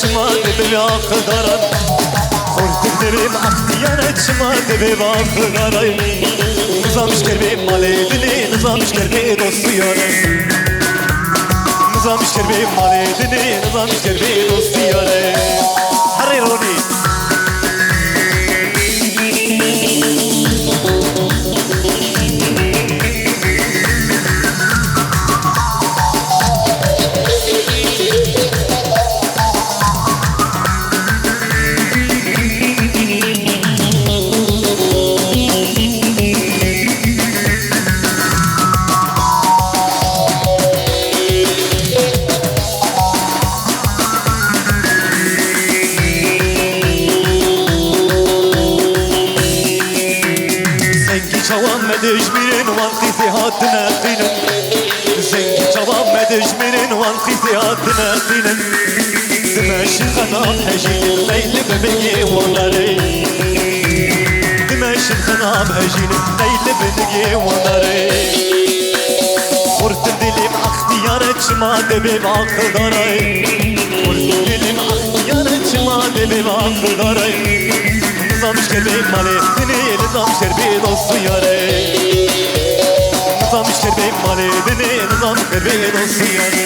çima dibi akıdaran Korkuklarım ahtiyar çima dibi akıdaran Nizamış kerbi maledini Nizamış kerbi dostu yare Nizamış kerbi maledini Nizamış kerbi dostu yare Harri Roni Çavam medejmirin vakti zihatine dinin Zengi çavam medejmirin vakti zihatine dinin Dimeşin kanam hejinin leyli bebeği onları Dimeşin kanam hejinin leyli bebeği onları Kurtun dilim ahtiyar etçima debim akıdaray Kurtun dilim ahtiyar etçima debim akıdaray Nizamış kerbim maledini Nizamış kerbim dostu yare Nizamış kerbim maledini Nizamış kerbim dostu yare